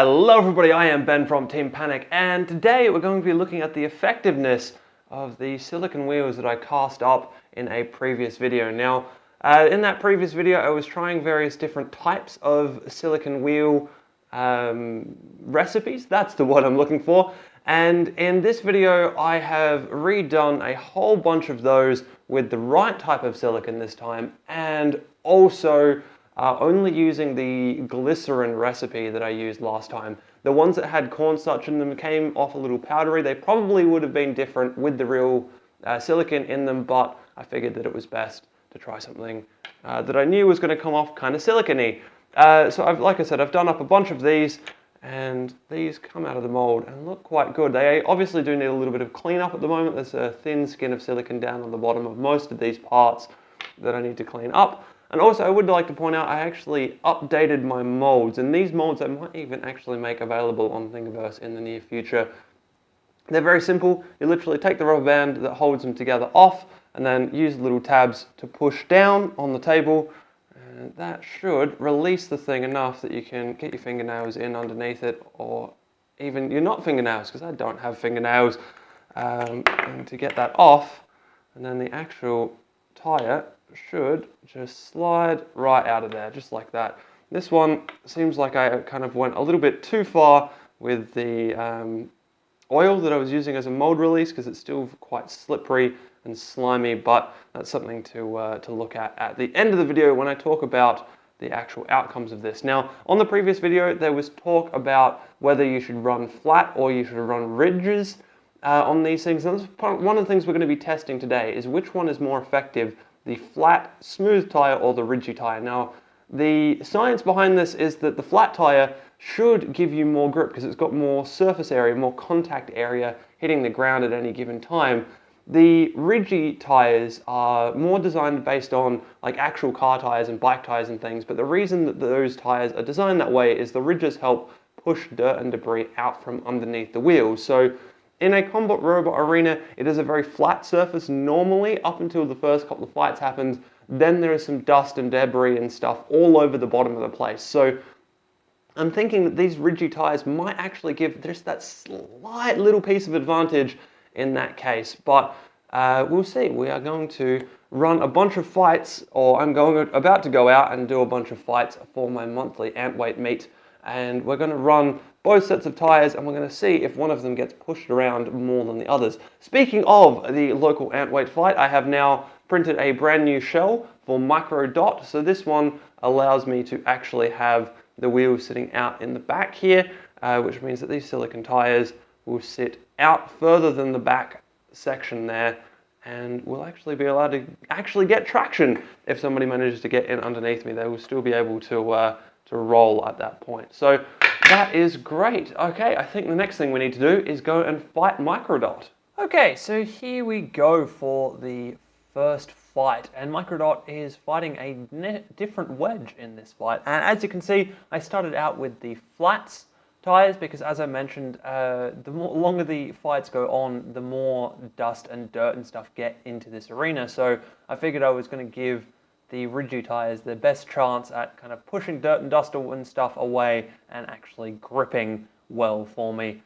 Hello everybody, I am Ben from Team Panic, and today we're going to be looking at the effectiveness of the silicone wheels that I cast up in a previous video. Now, in that previous video I was trying various different types of silicone wheel recipes, that's the word I'm looking for, and in this video I have redone a whole bunch of those with the right type of silicone this time, and also only using the glycerin recipe that I used last time. The ones that had cornstarch in them came off a little powdery. They probably would have been different with the real silicone in them, but I figured that it was best to try something that I knew was going to come off kind of silicone-y. So like I said, I've done up a bunch of these, and these come out of the mold and look quite good. They obviously do need a little bit of cleanup at the moment. There's a thin skin of silicone down on the bottom of most of these parts that I need to clean up. And also I would like to point out I actually updated my molds, and these molds I might even actually make available on Thingiverse in the near future. They're very simple. You literally take the rubber band that holds them together off and then use the little tabs to push down on the table, and that should release the thing enough that you can get your fingernails in underneath it, or even your not fingernails, because I don't have fingernails, and to get that off, and then the actual tire should just slide right out of there, just like that. This one seems like I kind of went a little bit too far with the oil that I was using as a mold release, because it's still quite slippery and slimy, but that's something to look at the end of the video when I talk about the actual outcomes of this. Now, on the previous video, there was talk about whether you should run flat or you should run ridges on these things. And that's one of the things we're going to be testing today, is which one is more effective, the flat, smooth tire or the ridgy tire. Now, the science behind this is that the flat tire should give you more grip because it's got more surface area, more contact area hitting the ground at any given time. The ridgy tires are more designed based on like actual car tires and bike tires and things, but the reason that those tires are designed that way is the ridges help push dirt and debris out from underneath the wheels. So in a combat robot arena, it is a very flat surface normally up until the first couple of fights happens. Then there is some dust and debris and stuff all over the bottom of the place. So I'm thinking that these ridgy tires might actually give just that slight little piece of advantage in that case. But we'll see. We are going to run a bunch of fights, or I'm about to go out and do a bunch of fights for my monthly antweight meet. And we're going to run both sets of tires, and we're going to see if one of them gets pushed around more than the others. Speaking of the local antweight fight, I have now printed a brand new shell for micro dot. So this one allows me to actually have the wheels sitting out in the back here, which means that these silicone tires will sit out further than the back section there, and will actually be allowed to actually get traction. If somebody manages to get in underneath me, they will still be able to roll at that point. So that is great. Okay, I think the next thing we need to do is go and fight Microdot. Okay, so here we go for the first fight, and Microdot is fighting a different wedge in this fight. And as you can see, I started out with the flats tires because, as I mentioned, the longer the fights go on, the more dust and dirt and stuff get into this arena. So I figured I was going to give the ridgy tires the best chance at kind of pushing dirt and dust and stuff away and actually gripping well for me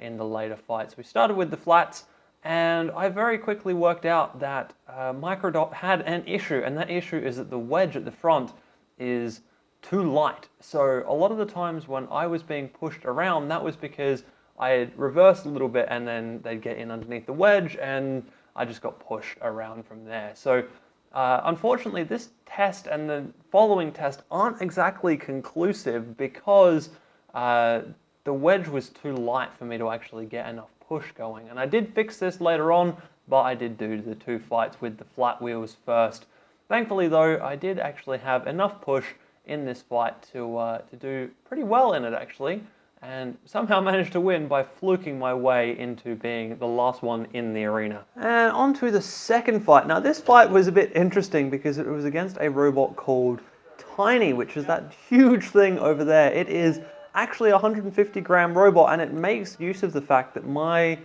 in the later fights. We started with the flats, and I very quickly worked out that Microdot had an issue, and that issue is that the wedge at the front is too light. So a lot of the times when I was being pushed around, that was because I had reversed a little bit and then they'd get in underneath the wedge and I just got pushed around from there. So unfortunately, this test and the following test aren't exactly conclusive because the wedge was too light for me to actually get enough push going. And I did fix this later on, but I did do the two fights with the flat wheels first. Thankfully though, I did actually have enough push in this fight to do pretty well in it actually, and somehow managed to win by fluking my way into being the last one in the arena. And on to the second fight. Now this fight was a bit interesting because it was against a robot called Tiny, which is that huge thing over there. It is actually a 150-gram robot, and it makes use of the fact that my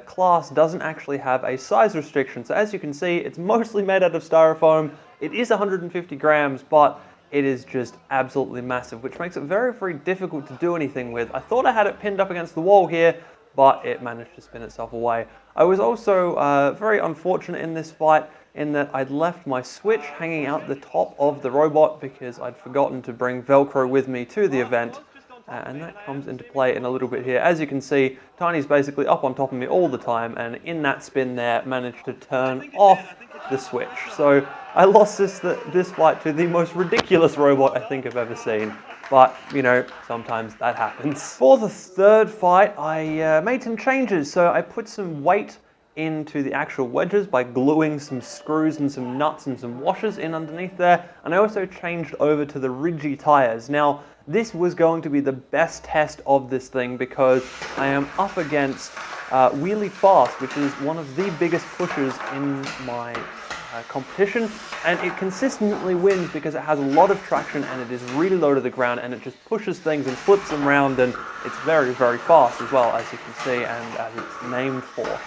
class doesn't actually have a size restriction. So as you can see, it's mostly made out of styrofoam. It is 150 grams, but it is just absolutely massive, which makes it very, very difficult to do anything with. I thought I had it pinned up against the wall here, but it managed to spin itself away. I was also very unfortunate in this fight in that I'd left my switch hanging out the top of the robot because I'd forgotten to bring Velcro with me to the event. And that comes into play in a little bit here. As you can see, Tiny's basically up on top of me all the time, and in that spin there, managed to turn off the switch. So I lost this fight to the most ridiculous robot I think I've ever seen. But, you know, sometimes that happens. For the third fight, I made some changes. So I put some weight into the actual wedges by gluing some screws and some nuts and some washers in underneath there. And I also changed over to the ridgy tires. Now, this was going to be the best test of this thing because I am up against Wheelie Fast, which is one of the biggest pushers in my competition, and it consistently wins because it has a lot of traction and it is really low to the ground and it just pushes things and flips them around, and it's very, very fast as well, as you can see, and as it's named for.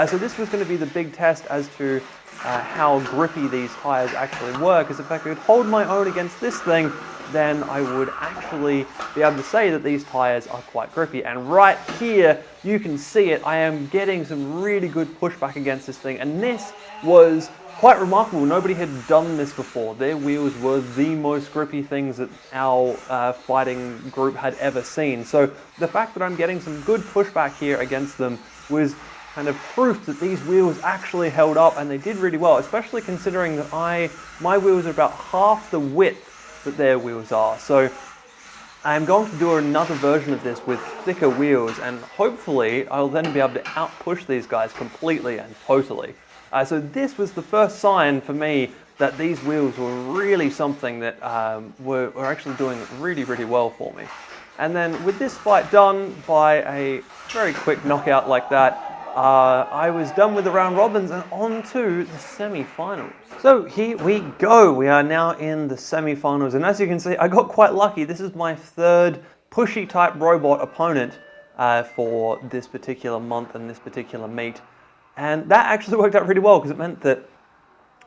So this was going to be the big test as to how grippy these tires actually were, because if I could hold my own against this thing, then I would actually be able to say that these tires are quite grippy. And right here, you can see it. I am getting some really good pushback against this thing, and this was quite remarkable. Nobody had done this before. Their wheels were the most grippy things that our fighting group had ever seen. So the fact that I'm getting some good pushback here against them was kind of proof that these wheels actually held up, and they did really well, especially considering that my wheels are about half the width that their wheels are. So I'm going to do another version of this with thicker wheels, and hopefully I'll then be able to outpush these guys completely and totally. So this was the first sign for me that these wheels were really something that were actually doing really, really well for me. And then with this fight done by a very quick knockout like that, I was done with the round robins and on to the semi-finals. So here we go. We are now in the semi-finals, and as you can see, I got quite lucky. This is my third pushy type robot opponent for this particular month and this particular meet. And that actually worked out really well because it meant that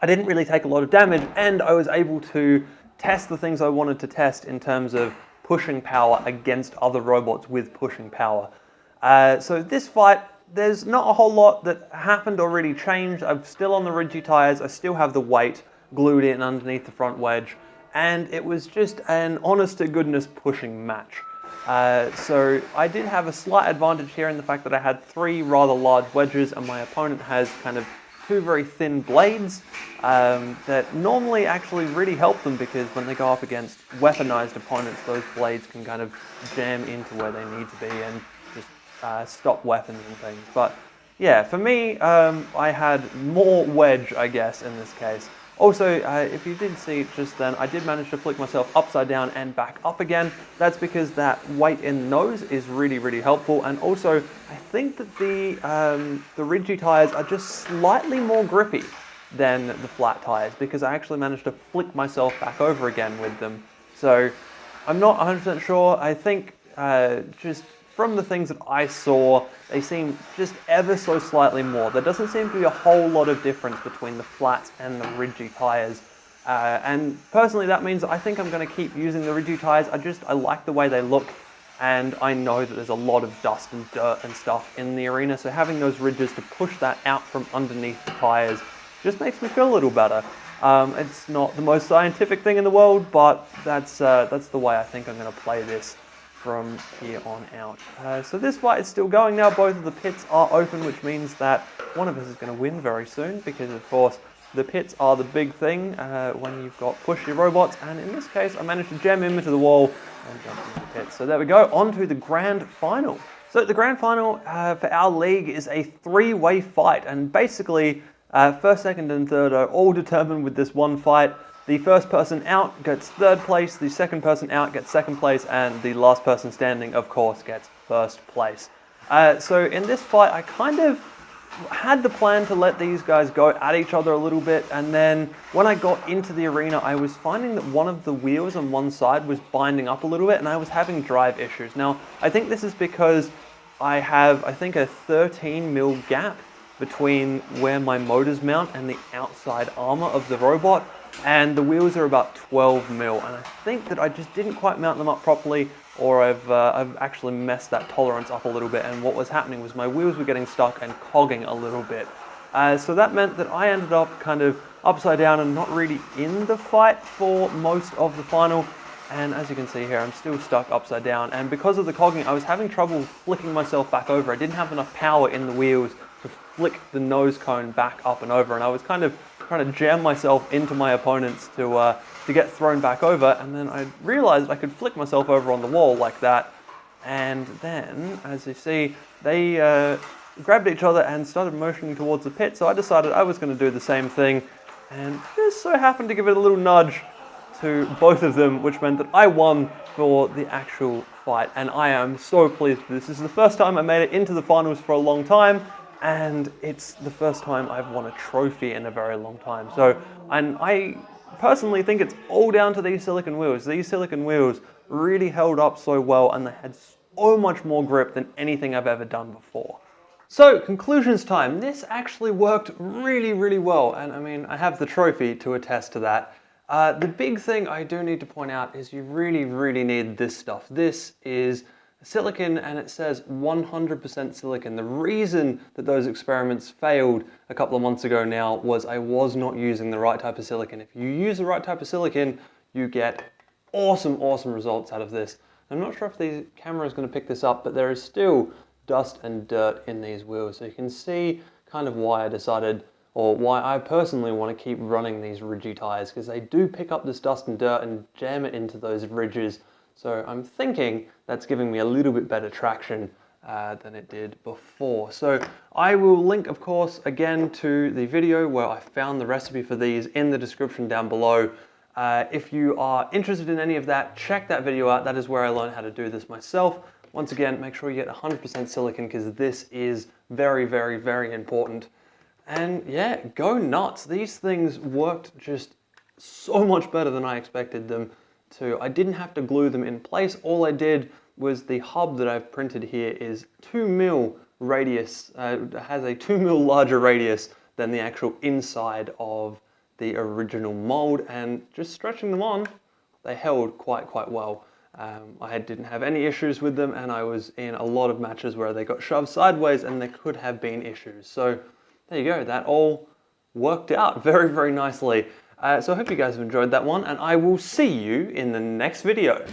I didn't really take a lot of damage, and I was able to test the things I wanted to test in terms of pushing power against other robots with pushing power. So this fight, there's not a whole lot that happened or really changed. I'm still on the ridgy tires. I still have the weight glued in underneath the front wedge, and it was just an honest to goodness pushing match. So I did have a slight advantage here in the fact that I had 3 rather large wedges and my opponent has kind of 2 very thin blades that normally actually really help them, because when they go up against weaponized opponents, those blades can kind of jam into where they need to be and just stop weapons and things. But yeah, for me, I had more wedge, I guess, in this case. Also, if you did see just then, I did manage to flick myself upside down and back up again. That's because that weight in the nose is really, really helpful. And also, I think that the ridgy tires are just slightly more grippy than the flat tires, because I actually managed to flick myself back over again with them. So I'm not 100% sure. I think just from the things that I saw, they seem just ever so slightly more. There doesn't seem to be a whole lot of difference between the flats and the ridgy tires. And personally, that means I think I'm going to keep using the ridgy tires. I like the way they look, and I know that there's a lot of dust and dirt and stuff in the arena, so having those ridges to push that out from underneath the tires just makes me feel a little better. It's not the most scientific thing in the world, but that's the way I think I'm going to play this from here on out. So this fight is still going now. Both of the pits are open, which means that one of us is going to win very soon, because of course the pits are the big thing when you've got pushy robots, and in this case I managed to jam into the wall and jump into the pits. So there we go, on to the grand final. So the grand final for our league is a 3-way fight, and basically first, second and third are all determined with this one fight. The first person out gets third place, the second person out gets second place, and the last person standing, of course, gets first place. So in this fight, I kind of had the plan to let these guys go at each other a little bit, and then when I got into the arena, I was finding that one of the wheels on one side was binding up a little bit, and I was having drive issues. Now, I think this is because I have, I think, a 13mm gap between where my motors mount and the outside armor of the robot. and the wheels are about 12 mil, and I think that I just didn't quite mount them up properly, or I've actually messed that tolerance up a little bit, and what was happening was my wheels were getting stuck and cogging a little bit. So that meant that I ended up kind of upside down and not really in the fight for most of the final. And as you can see here, I'm still stuck upside down. And because of the cogging, I was having trouble flicking myself back over. I didn't have enough power in the wheels to flick the nose cone back up and over. And I was kind of trying to jam myself into my opponents to get thrown back over. And then I realized I could flick myself over on the wall like that. And then, as you see, they grabbed each other and started motioning towards the pit. So I decided I was going to do the same thing. And just so happened to give it a little nudge to both of them, which meant that I won for the actual fight, and I am so pleased with this. This is the first time I made it into the finals for a long time, and it's the first time I've won a trophy in a very long time. And I personally think it's all down to these silicone wheels. These silicone wheels really held up so well, and they had so much more grip than anything I've ever done before. So, conclusions time. This actually worked really, really well, and I mean, I have the trophy to attest to that. The big thing I do need to point out is you really, really need this stuff. This is silicone, and it says 100% silicone. The reason that those experiments failed a couple of months ago now was I was not using the right type of silicone. If you use the right type of silicone, you get awesome, awesome results out of this. I'm not sure if the camera is going to pick this up, but there is still dust and dirt in these wheels. So you can see kind of why I decided, or why I personally want to keep running these ridgy tires, because they do pick up this dust and dirt and jam it into those ridges. So I'm thinking that's giving me a little bit better traction than it did before. So I will link, of course, again to the video where I found the recipe for these in the description down below. If you are interested in any of that, check that video out. That is where I learned how to do this myself. Once again, make sure you get 100% silicone, because this is very, very, very important. And yeah, go nuts. These things worked just so much better than I expected them to. I didn't have to glue them in place. All I did was the hub that I've printed here is 2 mil radius, has a 2 mil larger radius than the actual inside of the original mold, and just stretching them on, they held quite well. I didn't have any issues with them, and I was in a lot of matches where they got shoved sideways and there could have been issues. So there you go, that all worked out very, very nicely. So I hope you guys have enjoyed that one, and I will see you in the next video.